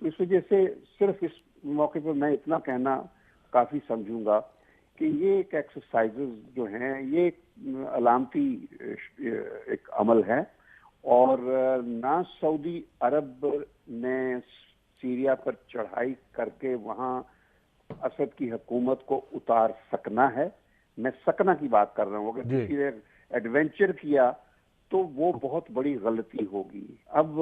تو اس وجہ سے صرف اس موقع پر میں اتنا کہنا کافی سمجھوں گا کہ یہ ایک ایکسرسائزز جو ہیں یہ ایک علامتی ایک عمل ہے، اور نہ سعودی عرب نے سیریا پر چڑھائی کر کے وہاں اسد کی حکومت کو اتار سکنا ہے. میں سکنا کی بات کر رہا ہوں، اگر کسی نے ایڈونچر کیا تو وہ بہت بڑی غلطی ہوگی. اب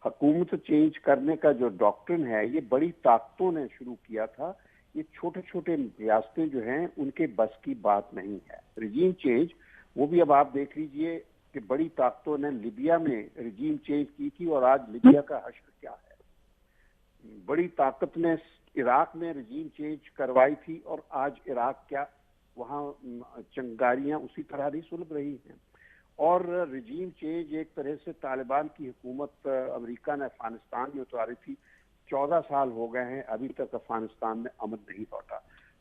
حکومت چینج کرنے کا جو ڈاکٹرن ہے یہ بڑی طاقتوں نے شروع کیا تھا. یہ چھوٹے چھوٹے ریاستیں جو ہیں ان کے بس کی بات نہیں ہے. رجیم چینج وہ بھی اب آپ دیکھ لیجئے کہ بڑی طاقتوں نے لیبیا میں رجیم چینج کی تھی، اور آج لیبیا کا حشر کیا ہے. بڑی طاقت نے عراق میں رجیم چینج کروائی تھی، اور آج عراق کیا، وہاں چنگاریاں اسی طرح نہیں سلب رہی ہیں. اور رجیم چینج ایک طرح سے طالبان کی حکومت امریکہ نے افغانستان میں اتاری تھی. 14 سال ہو گئے ہیں، ابھی تک افغانستان میں امن نہیں لوٹا.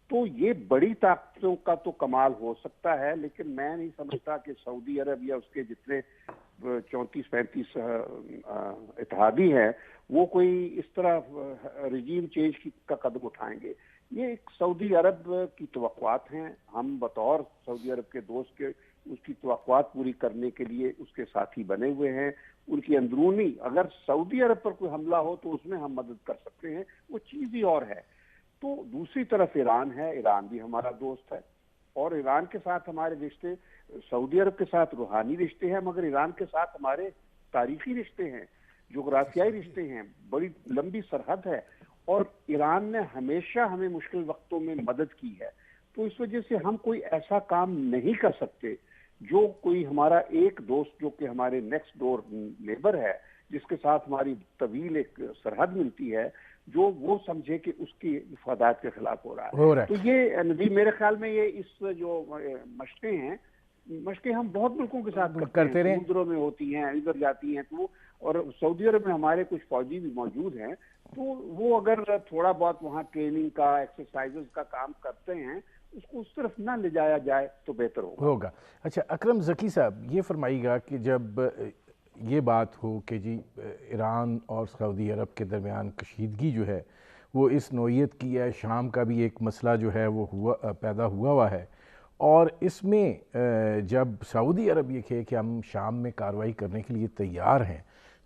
تو یہ بڑی طاقتوں کا تو کمال ہو سکتا ہے، لیکن میں نہیں سمجھتا کہ سعودی عرب یا اس کے جتنے 34-35 اتحادی ہیں وہ کوئی اس طرح رجیم چینج کا قدم اٹھائیں گے. یہ ایک سعودی عرب کی توقعات ہیں. ہم بطور سعودی عرب کے دوست کے اس کی توقعات پوری کرنے کے لیے اس کے ساتھی بنے ہوئے ہیں. ان کی اندرونی اگر سعودی عرب پر کوئی حملہ ہو تو اس میں ہم مدد کر سکتے ہیں، وہ چیز ہی اور ہے. تو دوسری طرف ایران ہے، ایران بھی ہمارا دوست ہے، اور ایران کے ساتھ ہمارے رشتے سعودی عرب کے ساتھ روحانی رشتے ہیں، مگر ایران کے ساتھ ہمارے تاریخی رشتے ہیں، جغرافیائی رشتے ہیں، بڑی لمبی سرحد ہے، اور ایران نے ہمیشہ ہمیں مشکل وقتوں میں مدد کی ہے. تو اس وجہ سے ہم کوئی ایسا کام نہیں کر سکتے جو کوئی ہمارا ایک دوست جو کہ ہمارے نیکسٹ ڈور نیبر ہے، جس کے ساتھ ہماری طویل ایک سرحد ملتی ہے، جو وہ سمجھے کہ اس کی مفادات کے خلاف ہو رہا ہے. تو یہ ندیم میرے خیال میں یہ اس جو مشقیں ہیں، مشقیں ہم بہت ملکوں کے ساتھ کرتے ہیں، سمندروں میں ہوتی ہیں، ادھر جاتی ہیں. تو اور سعودی عرب میں ہمارے کچھ فوجی بھی موجود ہیں، تو وہ اگر تھوڑا بہت وہاں ٹریننگ کا ایکسرسائزز کا کام کرتے ہیں، اس کو اس طرف نہ لے جایا جائے تو بہتر ہوگا. اچھا اکرم ذکی صاحب، یہ فرمائیے گا کہ جب یہ بات ہو کہ جی ایران اور سعودی عرب کے درمیان کشیدگی جو ہے وہ اس نوعیت کی ہے، شام کا بھی ایک مسئلہ جو ہے وہ پیدا ہوا ہے، اور اس میں جب سعودی عرب یہ کہے کہ ہم شام میں کارروائی کرنے کے لیے تیار ہیں،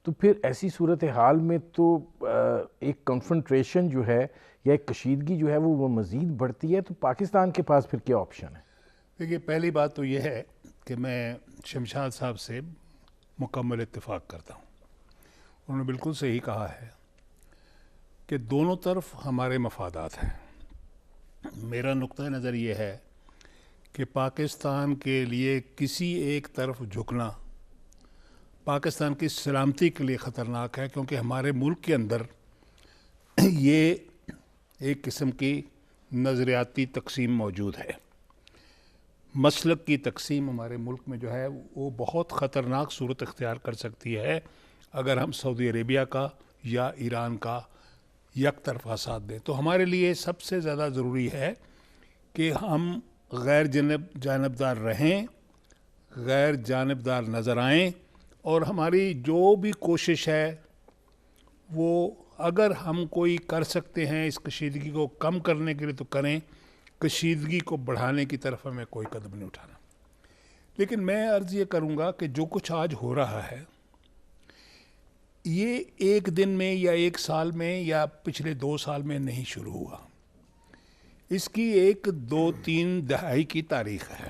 تو پھر ایسی صورتحال میں تو ایک کنفرنٹریشن جو ہے یا ایک کشیدگی جو ہے وہ مزید بڑھتی ہے. تو پاکستان کے پاس پھر کیا آپشن ہے؟ دیکھیے، پہلی بات تو یہ ہے کہ میں شمشاد صاحب سے مکمل اتفاق کرتا ہوں. انہوں نے بالکل صحیح کہا ہے کہ دونوں طرف ہمارے مفادات ہیں. میرا نقطہ نظر یہ ہے کہ پاکستان کے لیے کسی ایک طرف جھکنا پاکستان کی سلامتی کے لیے خطرناک ہے، کیونکہ ہمارے ملک کے اندر یہ ایک قسم کی نظریاتی تقسیم موجود ہے. مسلک کی تقسیم ہمارے ملک میں جو ہے وہ بہت خطرناک صورت اختیار کر سکتی ہے اگر ہم سعودی عربیہ کا یا ایران کا یک طرفہ ساتھ دیں. تو ہمارے لیے سب سے زیادہ ضروری ہے کہ ہم غیر جانبدار رہیں، غیر جانبدار نظر آئیں، اور ہماری جو بھی کوشش ہے وہ اگر ہم کوئی کر سکتے ہیں اس کشیدگی کو کم کرنے کے لیے تو کریں، کشیدگی کو بڑھانے کی طرف ہمیں کوئی قدم نہیں اٹھانا. لیکن میں عرض یہ کروں گا کہ جو کچھ آج ہو رہا ہے یہ ایک دن میں یا ایک سال میں یا پچھلے 2 سال میں نہیں شروع ہوا. اس کی 1-2-3 دہائی کی تاریخ ہے،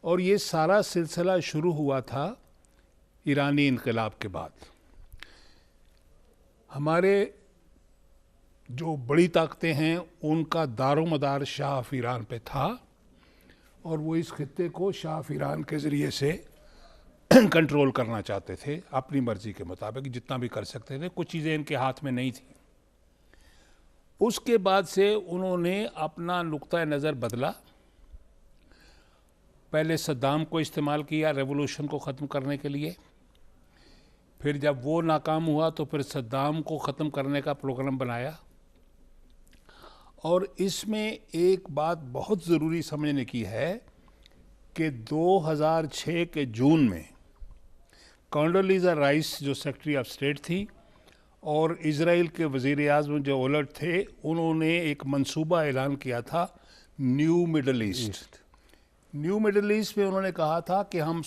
اور یہ سارا سلسلہ شروع ہوا تھا ایرانی انقلاب کے بعد. ہمارے جو بڑی طاقتیں ہیں ان کا دار و مدار شاہ آف ایران پہ تھا، اور وہ اس خطے کو شاہ آف ایران کے ذریعے سے کنٹرول کرنا چاہتے تھے اپنی مرضی کے مطابق، جتنا بھی کر سکتے تھے. کچھ چیزیں ان کے ہاتھ میں نہیں تھیں. اس کے بعد سے انہوں نے اپنا نقطہ نظر بدلا. پہلے صدام کو استعمال کیا ریولوشن کو ختم کرنے کے لیے، پھر جب وہ ناکام ہوا تو پھر صدام کو ختم کرنے کا پروگرام بنایا. اور اس میں ایک بات بہت ضروری سمجھنے کی ہے کہ 2006 کے جون میں کانڈولیزا رائس جو سیکرٹری آف اسٹیٹ تھی، اور اسرائیل کے وزیر اعظم جو اولٹ تھے انہوں نے ایک منصوبہ اعلان کیا تھا new middle east. New middle east میں انہوں نے کہا تھا کہ ہم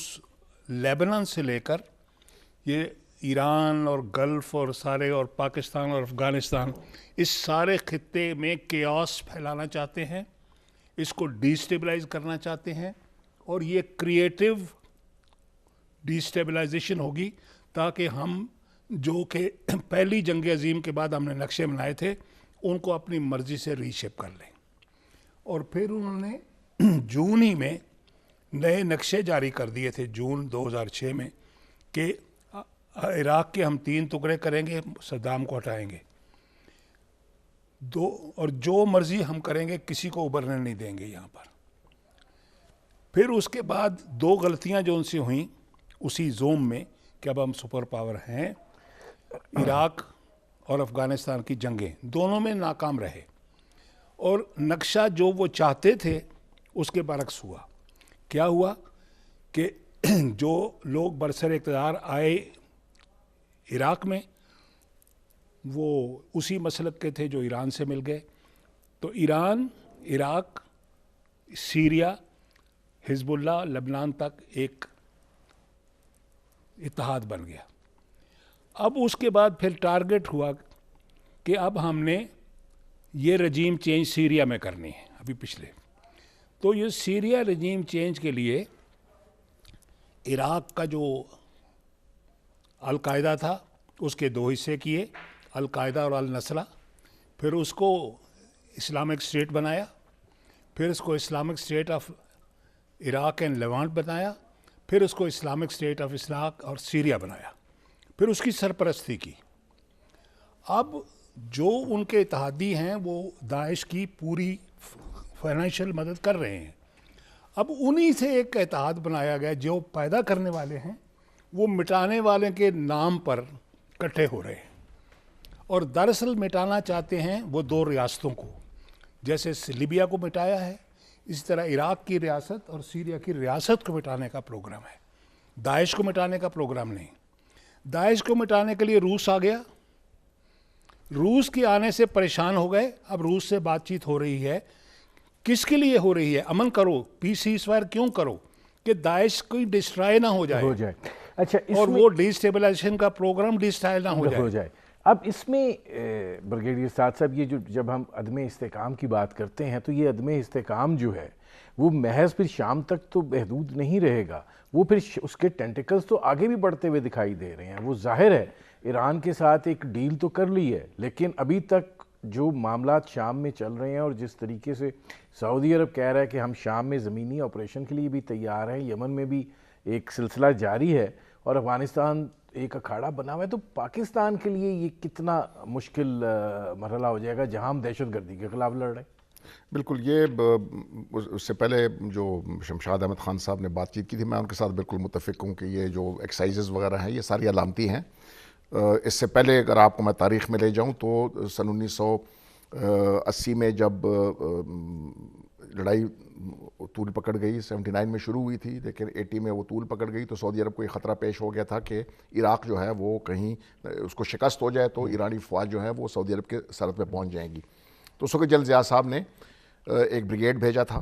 لیبنان سے لے کر یہ ایران اور گلف اور سارے اور پاکستان اور افغانستان اس سارے خطے میں کیوس پھیلانا چاہتے ہیں, اس کو ڈیسٹیبلائز کرنا چاہتے ہیں, اور یہ کریٹیو ڈیسٹیبلائزیشن ہوگی تاکہ ہم جو کہ پہلی جنگ عظیم کے بعد ہم نے نقشے بنائے تھے ان کو اپنی مرضی سے ری شیپ کر لیں. اور پھر انہوں نے جون ہی میں نئے نقشے جاری کر دیے تھے جون 2006 میں کہ عراق کے ہم 3 ٹکڑے کریں گے, صدام کو ہٹائیں گے, اور جو مرضی ہم کریں گے کسی کو ابھرنے نہیں دیں گے یہاں پر. پھر اس کے بعد 2 غلطیاں جو ان سے ہوئیں اسی زوم میں کہ اب ہم سپر پاور ہیں, عراق اور افغانستان کی جنگیں دونوں میں ناکام رہے, اور نقشہ جو وہ چاہتے تھے اس کے برعکس ہوا. کیا ہوا کہ جو لوگ برسر اقتدار آئے عراق میں وہ اسی مسلک کے تھے جو ایران سے مل گئے. تو ایران, عراق, سیریا, حزب اللہ, لبنان تک ایک اتحاد بن گیا. اب اس کے بعد پھر ٹارگٹ ہوا کہ اب ہم نے یہ رجیم چینج سیریا میں کرنی ہے. ابھی پچھلے تو یہ سیریا رجیم چینج کے لیے عراق کا جو القاعدہ تھا اس کے 2 حصے کیے, القاعدہ اور النصرہ. پھر اس کو اسلامک اسٹیٹ بنایا, پھر اس کو Islamic state of Iraq and Levant بنایا, پھر اس کو اسلامک اسٹیٹ آف عراق اور سیریا بنایا, پھر اس کی سرپرستی کی. اب جو ان کے اتحادی ہیں وہ داعش کی پوری فائنینشیل مدد کر رہے ہیں. اب انہی سے ایک اتحاد بنایا گیا, جو پیدا کرنے والے ہیں وہ مٹانے والے کے نام پر اکٹھے ہو رہے ہیں, اور دراصل مٹانا چاہتے ہیں وہ 2 ریاستوں کو. جیسے لیبیا کو مٹایا ہے اسی طرح عراق کی ریاست اور سیریا کی ریاست کو مٹانے کا پروگرام ہے, داعش کو مٹانے کا پروگرام نہیں. داعش کو مٹانے کے لیے روس آ گیا, روس کے آنے سے پریشان ہو گئے. اب روس سے بات چیت ہو رہی ہے, کس کے لیے ہو رہی ہے؟ امن کرو, پیس سیز فائر کیوں کرو کہ داعش کوئی ڈسٹرائے نہ ہو جائے. اچھا, اور وہ ڈیسٹیبلائزیشن کا پروگرام ڈسٹرائے نہ ہو جائے. اب اس میں بریگیڈیئر سعد صاحب یہ جب ہم عدم استحکام کی بات کرتے ہیں تو یہ عدم استحکام جو ہے وہ محض پھر شام تک تو محدود نہیں رہے گا, وہ پھر اس کے ٹینٹیکلز تو آگے بھی بڑھتے ہوئے دکھائی دے رہے ہیں. وہ ظاہر ہے ایران کے ساتھ ایک ڈیل تو کر لی ہے, لیکن ابھی تک جو معاملات شام میں چل رہے ہیں اور جس طریقے سے سعودی عرب کہہ رہا ہے کہ ہم شام میں زمینی آپریشن کے لیے بھی تیار ہیں, یمن میں بھی ایک سلسلہ جاری ہے, اور افغانستان ایک اکھاڑا بنا ہوا ہے, تو پاکستان کے لیے یہ کتنا مشکل مرحلہ ہو جائے گا جہاں ہم دہشت گردی کے خلاف لڑ رہے ہیں؟ بالکل. یہ اس سے پہلے جو شمشاد احمد خان صاحب نے بات چیت کی تھی, میں ان کے ساتھ بالکل متفق ہوں کہ یہ جو ایکسائزز وغیرہ ہیں یہ ساری علامتی ہیں. اس سے پہلے اگر آپ کو میں تاریخ میں لے جاؤں تو سن 1980 میں جب لڑائی طول پکڑ گئی, 79 میں شروع ہوئی تھی لیکن 80 میں وہ طول پکڑ گئی, تو سعودی عرب کو یہ خطرہ پیش ہو گیا تھا کہ عراق جو ہے وہ کہیں اس کو شکست ہو جائے تو ایرانی فوج جو ہے وہ سعودی عرب کے سرحد پہ پہنچ جائیں گی. تو اس وقت جل ضیاء صاحب نے ایک بریگیڈ بھیجا تھا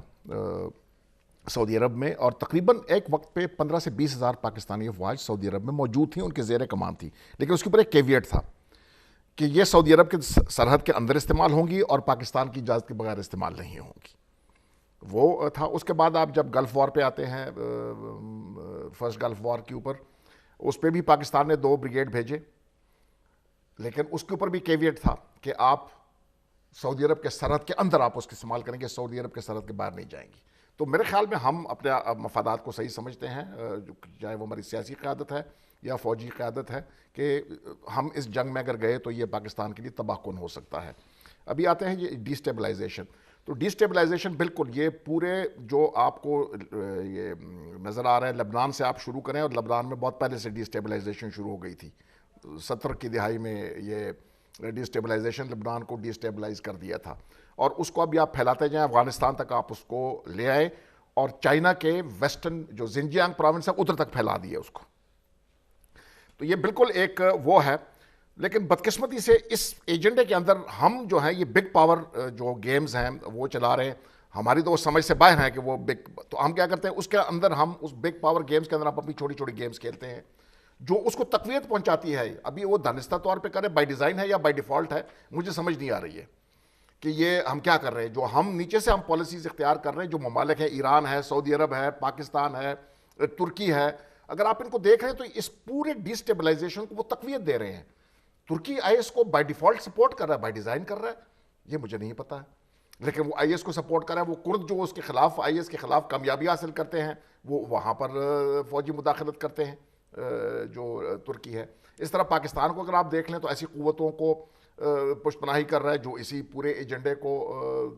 سعودی عرب میں, اور تقریباً ایک وقت پہ 15 سے 20 ہزار پاکستانی افواج سعودی عرب میں موجود تھیں, ان کے زیر کمان تھی. لیکن اس کے اوپر ایک کیویٹ تھا کہ یہ سعودی عرب کے سرحد کے اندر استعمال ہوں گی اور پاکستان کی اجازت کے بغیر استعمال نہیں ہوں گی. وہ تھا. اس کے بعد آپ جب گلف وار پہ آتے ہیں, فرسٹ گلف وار کے اوپر, اس پہ بھی پاکستان نے 2 بریگیڈ بھیجے, لیکن اس کے اوپر بھی کیویٹ تھا کہ آپ سعودی عرب کے سرحد کے اندر آپ اس کا استعمال کریں گے, سعودی عرب کے سرحد کے باہر نہیں جائیں گی. تو میرے خیال میں ہم اپنے مفادات کو صحیح سمجھتے ہیں, چاہے وہ ہماری سیاسی قیادت ہے یا فوجی قیادت ہے, کہ ہم اس جنگ میں اگر گئے تو یہ پاکستان کے لیے تباہ کن ہو سکتا ہے. ابھی آتے ہیں یہ ڈیسٹیبلائزیشن. تو ڈیسٹیبلائزیشن بالکل یہ پورے جو آپ کو یہ نظر آ رہا ہے, لبنان سے آپ شروع کریں, اور لبنان میں بہت پہلے سے ڈیسٹیبلائزیشن شروع ہو گئی تھی. 70 کی دہائی میں یہ ڈیسٹیبلائزیشن لبنان کو ڈیسٹیبلائز کر دیا تھا, اور اس کو ابھی آپ پھیلاتے جائیں, افغانستان تک آپ اس کو لے آئے, اور چائنا کے ویسٹرن جو زنجیانگ پروونس ہے ادھر تک پھیلا دیا اس کو. تو یہ بالکل ایک وہ ہے لیکن بدقسمتی سے اس ایجنڈے کے اندر ہم جو ہیں یہ بگ پاور جو گیمز ہیں وہ چلا رہے ہیں. ہماری تو وہ سمجھ سے باہر ہے کہ وہ بگ, تو ہم کیا کرتے ہیں اس کے اندر, ہم اس بگ پاور گیمز کے اندر ہم اپنی چھوٹی چھوٹی گیمز کھیلتے ہیں جو اس کو تقویت پہنچاتی ہے. ابھی وہ دانستہ طور پہ کرے, بائی ڈیزائن ہے یا بائی ڈیفالٹ ہے, مجھے سمجھ نہیں آ رہی ہے کہ یہ ہم کیا کر رہے ہیں. جو ہم نیچے سے ہم پالیسیز اختیار کر رہے ہیں, جو ممالک ہیں, ایران ہے, سعودی عرب ہے, پاکستان ہے, ترکی ہے, اگر آپ ان کو دیکھ رہے ہیں تو اس پورے ڈیسٹیبلائزیشن کو وہ تقویت دے رہے ہیں. ترکی آئی ایس کو بائی ڈیفالٹ سپورٹ کر رہا ہے, بائی ڈیزائن کر رہا ہے, یہ مجھے نہیں پتا ہے, لیکن وہ آئی ایس کو سپورٹ کر رہا ہے. وہ کرد جو اس کے خلاف, آئی ایس کے خلاف کامیابی حاصل کرتے ہیں, وہ وہاں پر فوجی مداخلت کرتے ہیں جو ترکی ہے. اس طرح پاکستان کو اگر آپ دیکھ لیں تو ایسی قوتوں کو پشت پناہی کر رہا ہے جو اسی پورے ایجنڈے کو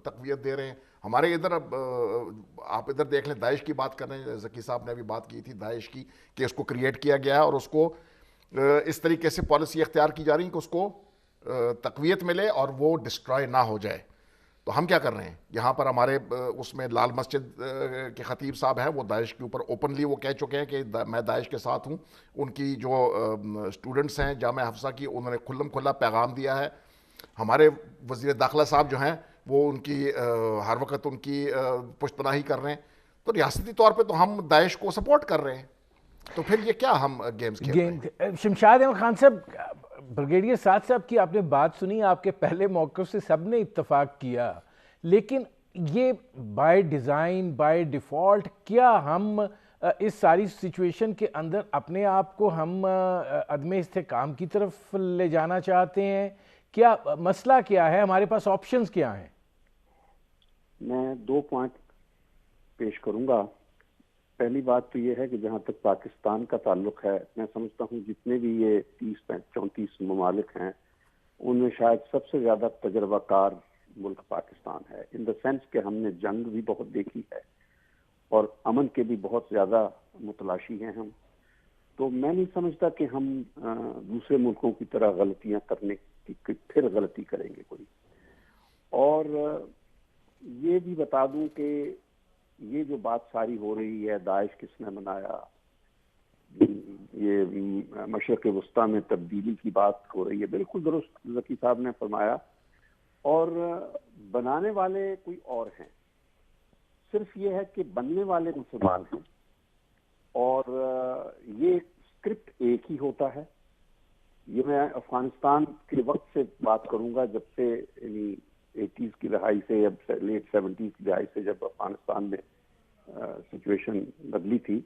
تقویت دے رہے ہیں. ہمارے ادھر آپ ادھر دیکھ لیں, داعش کی بات کر رہے ہیں, ذکی صاحب نے ابھی بات کی تھی داعش کی, کہ اس کو کریٹ کیا گیا ہے اور اس کو اس طریقے سے پالیسی اختیار کی جا رہی ہے کہ اس کو تقویت ملے اور وہ ڈسٹرائے نہ ہو جائے. تو ہم کیا کر رہے ہیں یہاں پر, ہمارے اس میں لال مسجد کے خطیب صاحب ہیں, وہ داعش کے اوپر اوپنلی وہ کہہ چکے ہیں کہ میں داعش کے ساتھ ہوں. ان کی جو اسٹوڈنٹس ہیں جامعہ حفصہ کی, انہوں نے کھلم کھلا پیغام دیا ہے. ہمارے وزیر داخلہ صاحب جو ہیں وہ ان کی ہر وقت ان کی پشت پناہی کر رہے ہیں. تو ریاستی طور پہ تو ہم داعش کو سپورٹ کر رہے ہیں, تو پھر یہ کیا ہم گیمز کھیل رہے ہیں. شمشاد احمد خان صاحب, بریگیڈیئر سعد صاحب کی آپ نے بات سنی, آپ کے پہلے موقف سے سب نے اتفاق کیا, لیکن یہ بائی ڈیزائن بائی ڈیفالٹ, کیا ہم اس ساری سچویشن کے اندر اپنے آپ کو ہم عدم استحکام کی طرف لے جانا چاہتے ہیں؟ کیا مسئلہ کیا ہے, ہمارے پاس آپشنز کیا ہیں؟ میں 2 پوائنٹ پیش کروں گا. پہلی بات تو یہ ہے کہ جہاں تک پاکستان کا تعلق ہے, میں سمجھتا ہوں جتنے بھی یہ 30-34 ممالک ہیں ان میں شاید سب سے زیادہ تجربہ کار ملک پاکستان ہے, ان دا سینس کہ ہم نے جنگ بھی بہت دیکھی ہے اور امن کے بھی بہت زیادہ متلاشی ہیں ہم. تو میں نہیں سمجھتا کہ ہم دوسرے ملکوں کی طرح غلطیاں کرنے کی پھر غلطی کریں گے کوئی. اور یہ بھی بتا دوں کہ یہ جو بات ساری ہو رہی ہے, داعش کس نے بنایا, یہ مشرق وسطیٰ میں تبدیلی کی بات ہو رہی ہے, بالکل درست ذکی صاحب نے فرمایا. اور بنانے والے کوئی اور ہیں, صرف یہ ہے کہ بننے والے مسلمان ہیں, اور یہ اسکرپٹ ایک ہی ہوتا ہے. یہ میں افغانستان کے وقت سے بات کروں گا, جب سے یعنی 80s کی دہائی سے یا لیٹ 70s کی دہائی سے جب افغانستان میں سچویشن بدلی تھی,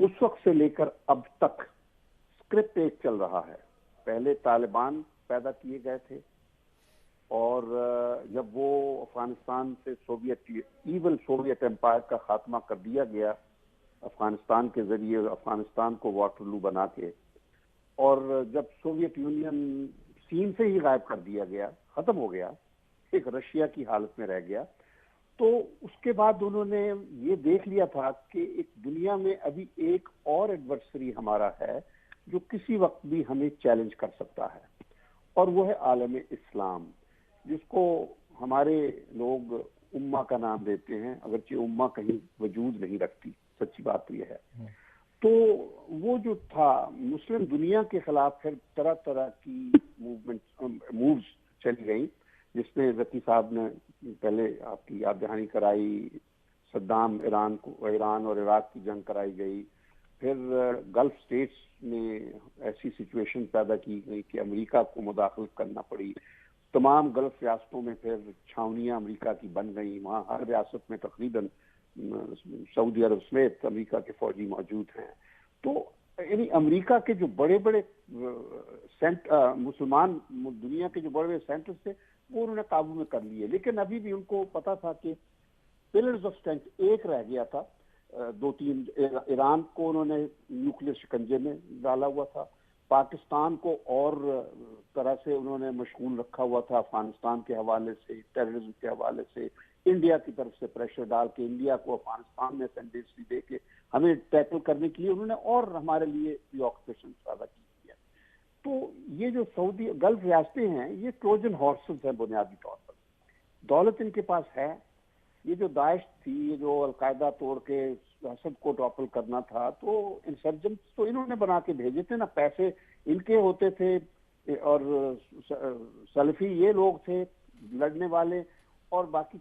اس وقت سے لے کر اب تک اسکرپٹ ایک چل رہا ہے. پہلے طالبان پیدا کیے گئے تھے, اور جب وہ افغانستان سے ایون سوویت امپائر کا خاتمہ کر دیا گیا افغانستان کے ذریعے, افغانستان کو واٹرلو بنا کے, اور جب سوویت یونین سین سے ہی غائب کر دیا گیا, ختم ہو گیا, ایک رشیا کی حالت میں رہ گیا, تو اس کے بعد انہوں نے یہ دیکھ لیا تھا کہ ایک دنیا میں ابھی ایک اور ایڈورسری ہمارا ہے جو کسی وقت بھی ہمیں چیلنج کر سکتا ہے, اور وہ ہے عالم اسلام, جس کو ہمارے لوگ امہ کا نام دیتے ہیں, اگرچہ امہ کہیں وجود نہیں رکھتی, سچی بات تو یہ ہے. تو وہ جو تھا مسلم دنیا کے خلاف پھر طرح طرح کی مووز چلی گئیں, جس میں ذکی صاحب نے پہلے آپ کی یاد دہانی کرائی, صدام ایران اور عراق کی جنگ کرائی گئی, پھر گلف اسٹیٹس میں ایسی سچویشن پیدا کی گئی کہ امریکہ کو مداخلت کرنا پڑی. تمام گلف ریاستوں میں پھر چھاونیاں امریکہ کی بن گئیں, وہاں ہر ریاست میں تقریباً سعودی عرب سمیت امریکہ کے فوجی موجود ہیں. تو یعنی امریکہ کے جو بڑے بڑے مسلمان دنیا کے جو بڑے بڑے سینٹرز تھے وہ انہوں نے قابو میں کر لیے, لیکن ابھی بھی ان کو پتا تھا کہ پلرز آف اسٹرینتھ ایک رہ گیا تھا. 2-3 ایران کو انہوں نے نیوکلیر شکنجے میں ڈالا ہوا تھا, پاکستان کو اور طرح سے انہوں نے مشغول رکھا ہوا تھا, افغانستان کے حوالے سے, ٹیررزم کے حوالے سے, انڈیا کی طرف سے پریشر ڈال کے انڈیا کو افغانستان میں سینڈیسٹی دے کے ہمیں ٹیکل کرنے کے لیے انہوں نے اور ہمارے لیے بھی آکوپیشن پیدا کی ہے. تو یہ جو سعودی گلف ریاستیں ہیں یہ ٹروجن ہارسز ہیں بنیادی طور پر, دولت ان کے پاس ہے. یہ جو داعش تھی, یہ جو القاعدہ توڑ کے اسد کو ٹاپل کرنا تھا, تو انسرجنٹس تو انہوں نے بنا کے بھیجے تھے نا, پیسے ان کے ہوتے تھے, اور سلفی یہ لوگ تھے لڑنے والے، اور باقی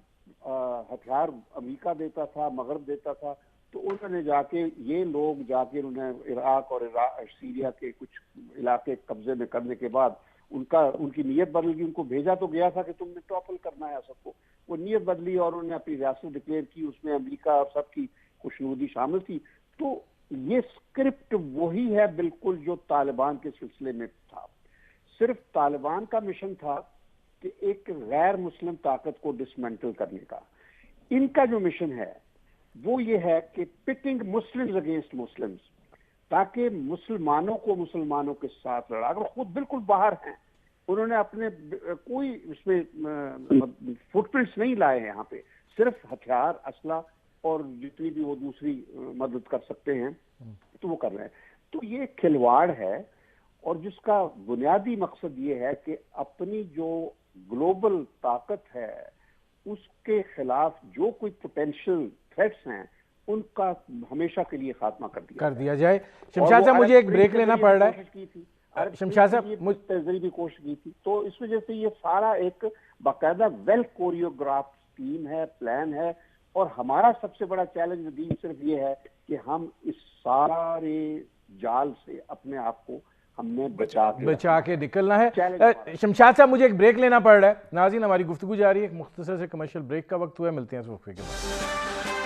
ہتھیار امریکہ دیتا تھا، مغرب دیتا تھا. تو انہوں نے جا کے یہ لوگ جا کے انہوں نے عراق اور سیریا کے کچھ علاقے قبضے میں کرنے کے بعد ان کی نیت بدل گئی. ان کو بھیجا تو گیا تھا کہ تم نے ٹاپل کرنا ہے سب کو، وہ نیت بدلی اور انہوں نے اپنی ریاست ڈکلیئر کی، اس میں امریکہ اور سب کی خوشنودی شامل تھی. تو یہ اسکرپٹ وہی ہے بالکل جو طالبان کے سلسلے میں تھا. صرف طالبان کا مشن تھا کہ ایک غیر مسلم طاقت کو ڈسمینٹل کرنے کا. ان کا جو مشن ہے وہ یہ ہے کہ پٹنگ مسلمز اگینسٹ مسلمز، تاکہ مسلمانوں کو مسلمانوں کے ساتھ لڑا کر خود بالکل باہر ہیں. انہوں نے اپنے کوئی اس میں فٹ پرنٹس نہیں لائے ہیں یہاں پہ، صرف ہتھیار، اسلحہ اور جتنی بھی وہ دوسری مدد کر سکتے ہیں تو وہ کر رہے ہیں. تو یہ کھلواڑ ہے، اور جس کا بنیادی مقصد یہ ہے کہ اپنی جو گلوبل طاقت ہے اس کے خلاف جو کوئی پوٹینشیل تھریٹس ہیں ان کا ہمیشہ کے لیے خاتمہ کر دیا جائے. شمشاد صاحب مجھے ایک بریک لینا پڑ رہا ہے. شمشاد صاحب تجزیے کوشش کی تھی، تو اس وجہ سے یہ سارا ایک باقاعدہ ویل کوریوگراف ٹیم ہے، پلان ہے. اور ہمارا سب سے بڑا چیلنج ندیم صرف یہ ہے کہ ہم اس سارے جال سے اپنے آپ کو ہم نے بچا کے نکلنا ہے. شمشاد صاحب مجھے ایک بریک لینا پڑ رہا ہے. ناظرین ہماری گفتگو جاری ہے، ایک مختصر سے کمرشل بریک کا وقت ہوا ہے، ملتے ہیں اس وقفے کے بعد.